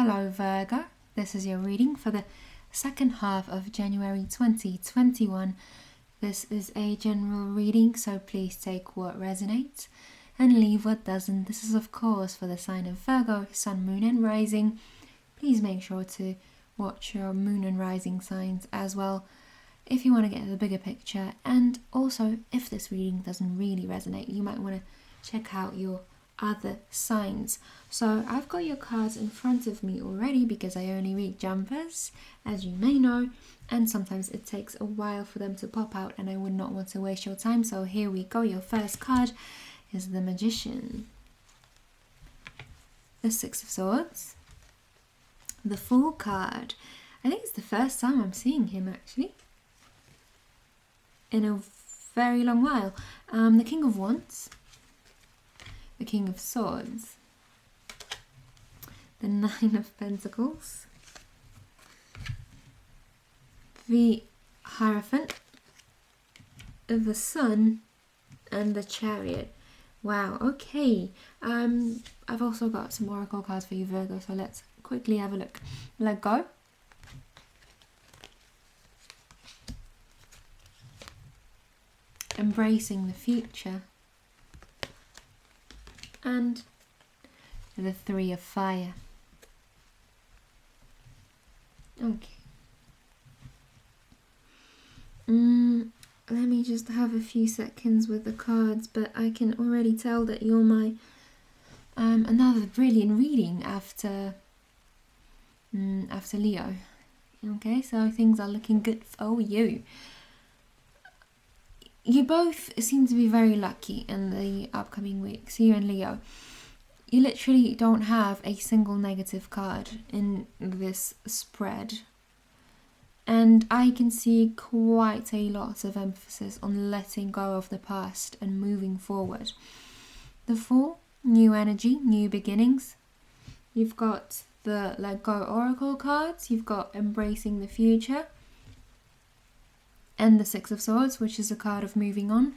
Hello Virgo, this is your reading for the second half of January 2021. This is a general reading, so please take what resonates and leave what doesn't. This is of course for the sign of Virgo, Sun, Moon and Rising. Please make sure to watch your Moon and Rising signs as well if you want to get the bigger picture. And also, if this reading doesn't really resonate, you might want to check out your other signs. So I've got your cards in front of me already because I only read jumpers, as you may know, and sometimes it takes a while for them to pop out and I would not want to waste your time. So here we go. Your first card is the Magician, the Six of Swords, the Fool card. I think it's the first time I'm seeing him actually in a very long while. The King of Wands, the King of Swords, the Nine of Pentacles, the Hierophant, the Sun, and the Chariot. Wow, okay. I've also got some oracle cards for you, Virgo, so let's quickly have a look. Let go. Embracing the future. And the Three of Fire. Okay. Let me just have a few seconds with the cards, but I can already tell that you're my another brilliant reading after Leo. Okay, so things are looking good for you. You both seem to be very lucky in the upcoming weeks, you and Leo. You literally don't have a single negative card in this spread. And I can see quite a lot of emphasis on letting go of the past and moving forward. The Fool, new energy, new beginnings. You've got the Let Go Oracle cards. You've got Embracing the Future. And the Six of Swords, which is a card of moving on.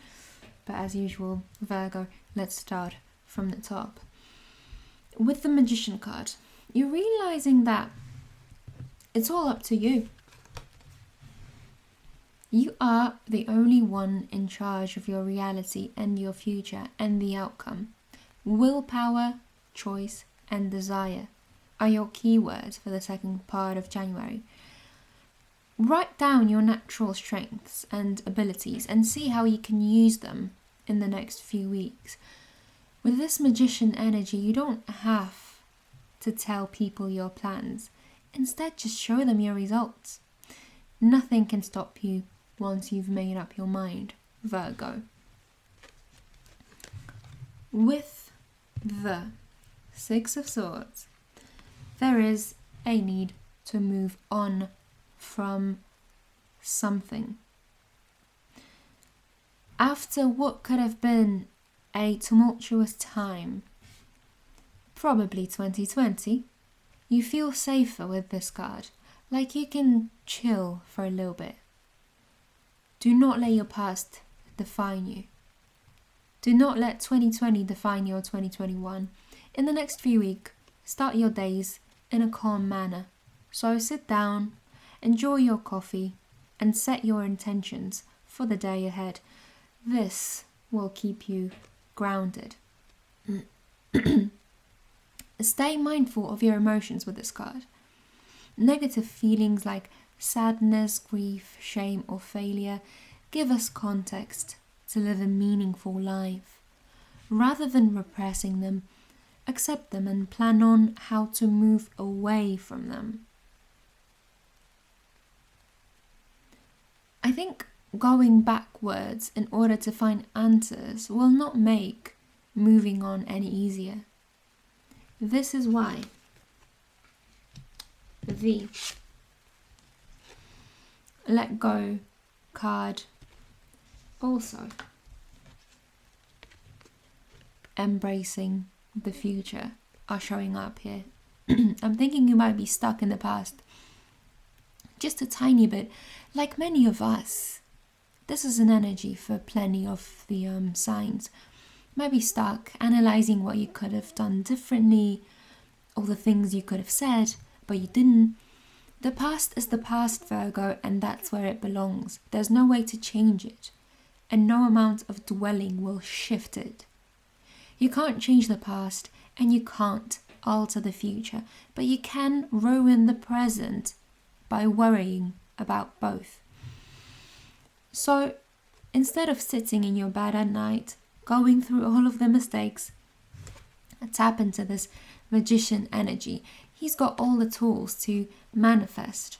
But as usual, Virgo, let's start from the top. With the Magician card, you're realizing that it's all up to you. You are the only one in charge of your reality and your future and the outcome. Willpower, choice, and desire are your keywords for the second part of January. Write down your natural strengths and abilities and see how you can use them in the next few weeks. With this Magician energy, you don't have to tell people your plans. Instead, just show them your results. Nothing can stop you once you've made up your mind, Virgo. With the Six of Swords, there is a need to move on from something. After what could have been a tumultuous time, probably 2020, you feel safer with this card, like you can chill for a little bit. Do not let your past define you. Do not let 2020 define your 2021. In the next few weeks, start your days in a calm manner. So sit down, enjoy your coffee, and set your intentions for the day ahead. This will keep you grounded. Stay mindful of your emotions with this card. Negative feelings like sadness, grief, shame, or failure give us context to live a meaningful life. Rather than repressing them, accept them and plan on how to move away from them. I think going backwards in order to find answers will not make moving on any easier. This is why the Let Go card, also Embracing the Future, are showing up here. I'm thinking you might be stuck in the past just a tiny bit, like many of us. This is an energy for plenty of the signs. Might be stuck analyzing what you could have done differently, all the things you could have said, but you didn't. The past is the past, Virgo, and that's where it belongs. There's no way to change it, and no amount of dwelling will shift it. You can't change the past, and you can't alter the future, but you can ruin the present by worrying about both. So instead of sitting in your bed at night, going through all of the mistakes, tap into this magician energy. He's got all the tools to manifest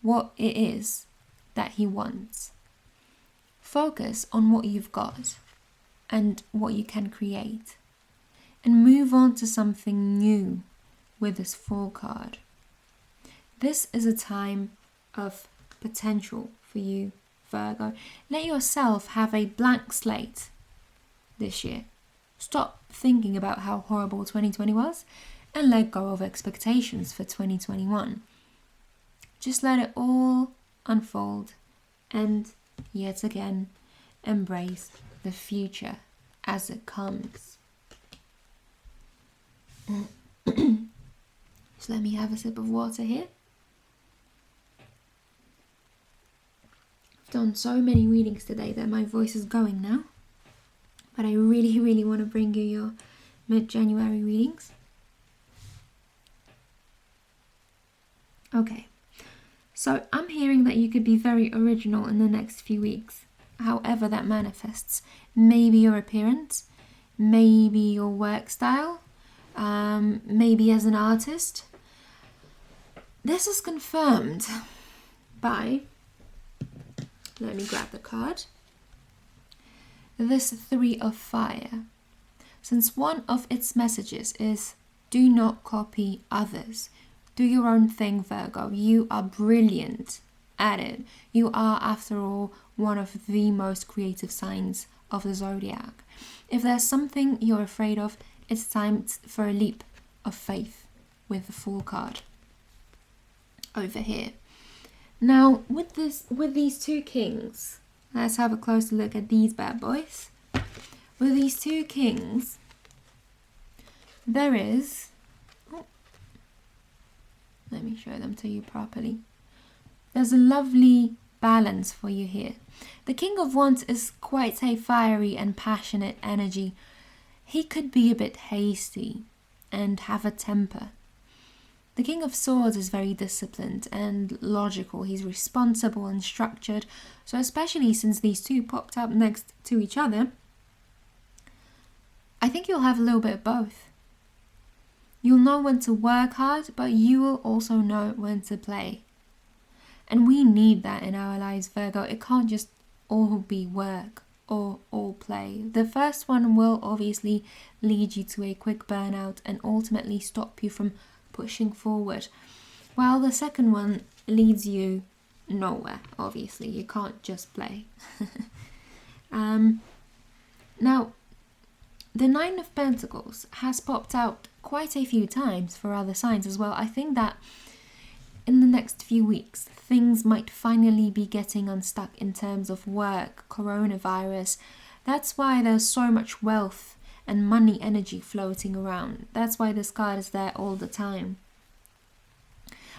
what it is that he wants. Focus on what you've got and what you can create, and move on to something new with this Fool card. This is a time of potential for you, Virgo. Let yourself have a blank slate this year. Stop thinking about how horrible 2020 was and let go of expectations for 2021. Just let it all unfold and yet again embrace the future as it comes. Just let me have a sip of water here. I've done so many readings today that my voice is going now, but I really want to bring you your mid-January readings. Okay, so I'm hearing that you could be very original in the next few weeks, however that manifests. Maybe your appearance, maybe your work style, maybe as an artist. This is confirmed by, let me grab the card, this 3 of Fire. Since one of its messages is do not copy others. Do your own thing, Virgo. You are brilliant at it. You are, after all, one of the most creative signs of the zodiac. If there's something you're afraid of, it's time for a leap of faith with the Fool card over here. Now, with these two kings, let's have a closer look at these bad boys. With these two kings, there is... let me show them to you properly. There's a lovely balance for you here. The King of Wands is quite a fiery and passionate energy. He could be a bit hasty and have a temper. The King of Swords is very disciplined and logical. He's responsible and structured. So especially since these two popped up next to each other, I think you'll have a little bit of both. You'll know when to work hard, but you will also know when to play. And we need that in our lives, Virgo. It can't just all be work or all play. The first one will obviously lead you to a quick burnout and ultimately stop you from pushing forward, while the second one leads you nowhere. Obviously, you can't just play. Now, the 9 of Pentacles has popped out quite a few times for other signs as well. I think that in the next few weeks, things might finally be getting unstuck in terms of work, coronavirus. That's why there's so much wealth and money energy floating around. That's why this card is there all the time.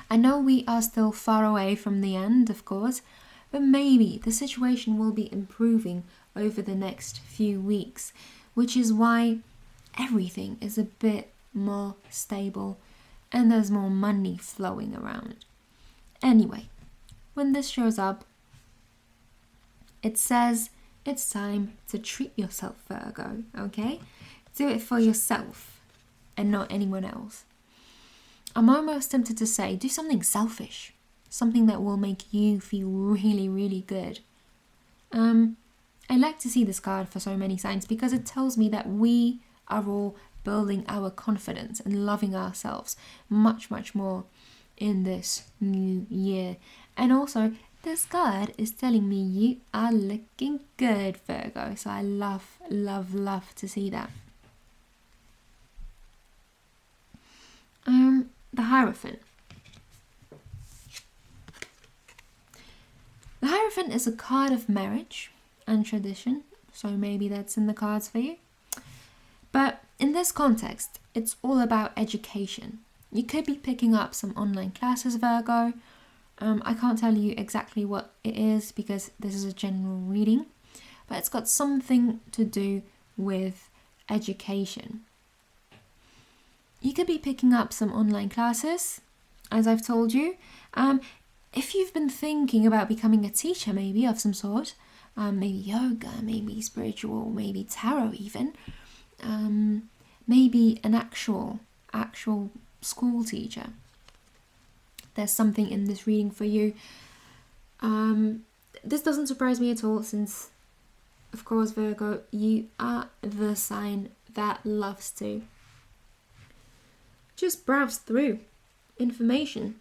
I know we are still far away from the end, of course, but maybe the situation will be improving over the next few weeks, which is why everything is a bit more stable and there's more money flowing around. Anyway, when this shows up, it says it's time to treat yourself, Virgo, okay? Do it for yourself and not anyone else. I'm almost tempted to say, do something selfish, something that will make you feel really good. I like to see this card for so many signs because it tells me that we are all building our confidence and loving ourselves much more in this new year. And also, this card is telling me you are looking good, Virgo. So I love to see that. The Hierophant. The Hierophant is a card of marriage and tradition, so maybe that's in the cards for you. But in this context, it's all about education. You could be picking up some online classes, Virgo. I can't tell you exactly what it is because this is a general reading, but it's got something to do with education. You could be picking up some online classes, as I've told you. If you've been thinking about becoming a teacher, maybe of some sort, maybe yoga, maybe spiritual, maybe tarot even, maybe an actual school teacher. There's something in this reading for you. This doesn't surprise me at all since, of course, Virgo, you are the sign that loves to just browse through information,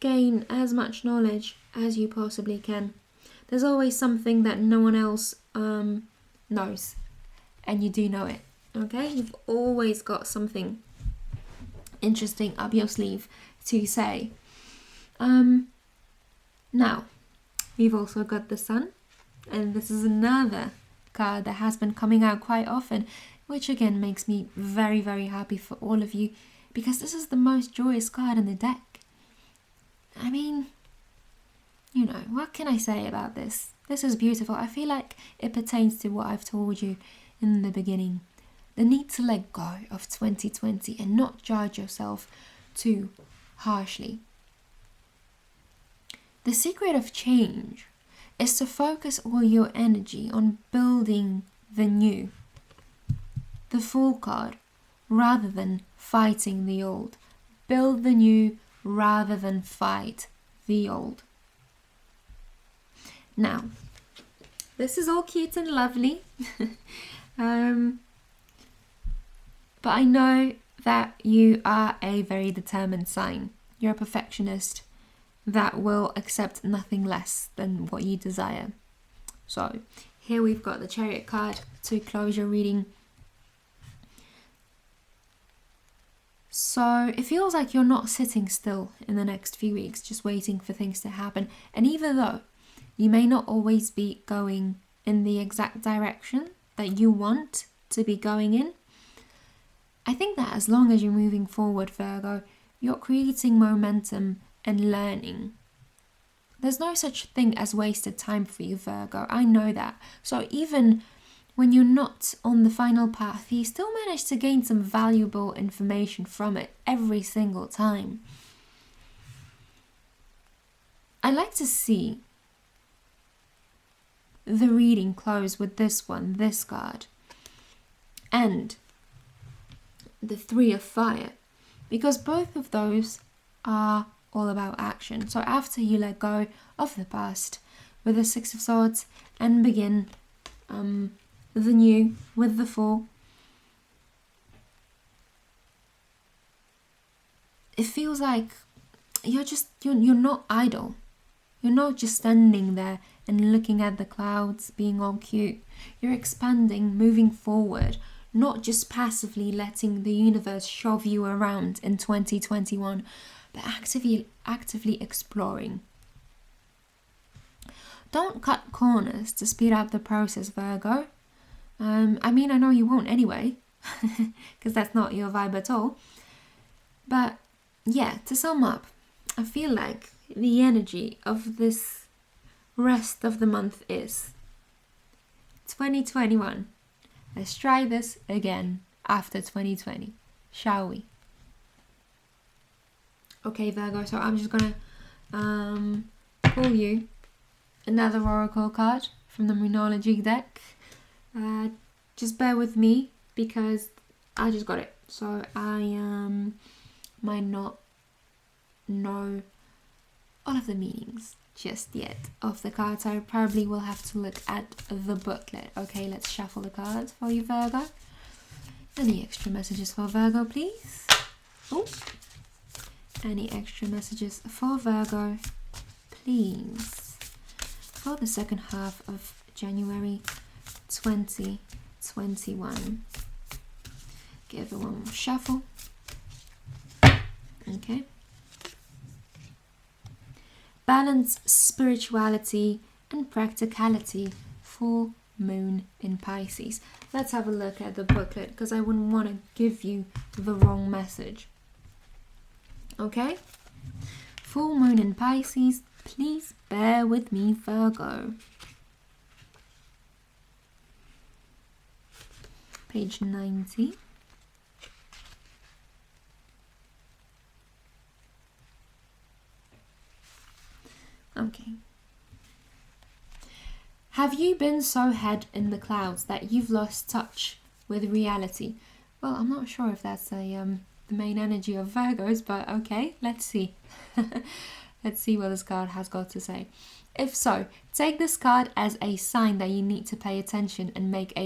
gain as much knowledge as you possibly can. There's always something that no one else knows, and you do know it, okay? You've always got something interesting up your sleeve to say. Now, we've also got the Sun, and this is another card that has been coming out quite often, which again makes me very, very happy for all of you, because this is the most joyous card in the deck. I mean, you know, what can I say about this? This is beautiful. I feel like it pertains to what I've told you in the beginning. The need to let go of 2020 and not judge yourself too harshly. The secret of change is to focus all your energy on building the new, the Fool card, rather than fighting the old. Build the new rather than fight the old. Now, this is all cute and lovely, but I know that you are a very determined sign. You're a perfectionist that will accept nothing less than what you desire. So here we've got the Chariot card to close your reading. So it feels like you're not sitting still in the next few weeks, just waiting for things to happen. And even though you may not always be going in the exact direction that you want to be going in, I think that as long as you're moving forward, Virgo, you're creating momentum and learning. There's no such thing as wasted time for you, Virgo. I know that. So even when you're not on the final path, you still manage to gain some valuable information from it every single time. I like to see the reading close with this card, and the Three of Fire, because both of those are all about action. So after you let go of the past with the Six of Swords and begin the new with the Fool, it feels like you're not idle. You're not just standing there and looking at the clouds being all cute. You're expanding, moving forward, not just passively letting the universe shove you around in 2021, but actively exploring. Don't cut corners to speed up the process, Virgo. I mean, I know you won't anyway, because that's not your vibe at all. But yeah, to sum up, I feel like the energy of this rest of the month is 2021. Let's try this again after 2020, shall we? Okay, Virgo, so I'm just gonna pull you another oracle card from the Moonology deck. Just bear with me because I just got it, so I might not know all of the meanings just yet of the cards. I probably will have to look at the booklet. Okay, let's shuffle the cards for you, Virgo. Any extra messages for Virgo, please? Oh, any extra messages for Virgo, please, for the second half of January 2021. Give it one more shuffle. Okay. Balance spirituality and practicality. Full moon in Pisces. let's have a look at the booklet because I wouldn't want to give you the wrong message. Okay? Full moon in Pisces, please bear with me, Virgo. Page 90. Okay. Have you been so head in the clouds that you've lost touch with reality? Well, I'm not sure if that's the main energy of Virgos, but okay, let's see. Let's see what this card has got to say. If so, take this card as a sign that you need to pay attention and make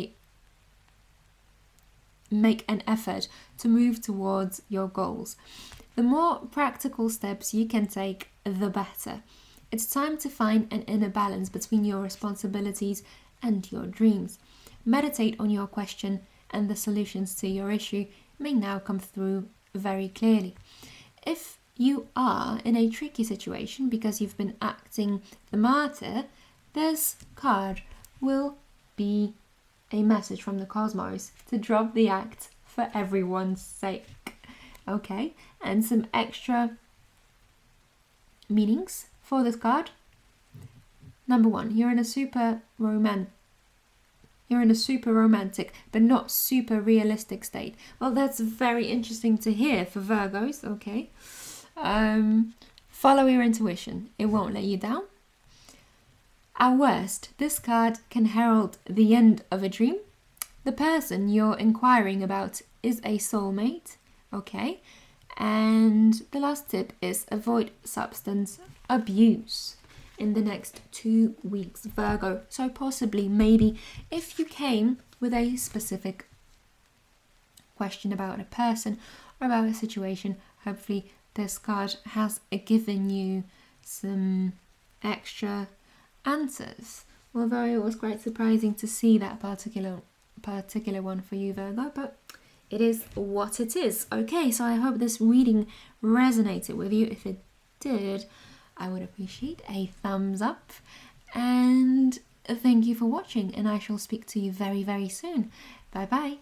an effort to move towards your goals. The more practical steps you can take, the better. It's time to find an inner balance between your responsibilities and your dreams. Meditate on your question, and the solutions to your issue may now come through very clearly. If you are in a tricky situation because you've been acting the martyr, this card will be a message from the cosmos to drop the act for everyone's sake. Okay, and some extra meanings for this card. Number one, you're in a super romantic but not super realistic state. Well, that's very interesting to hear for Virgos. Okay, follow your intuition, it won't let you down. At worst, this card can herald the end of a dream. The person you're inquiring about is a soulmate. Okay, and the last tip is avoid substance abuse in the next 2 weeks, Virgo. So possibly, maybe, if you came with a specific question about a person or about a situation, hopefully this card has given you some extra answers. Although it was quite surprising to see that particular one for you, Virgo, but it is what it is. Okay, so I hope this reading resonated with you. If it did, I would appreciate a thumbs up, and thank you for watching, and I shall speak to you very, very soon. Bye bye.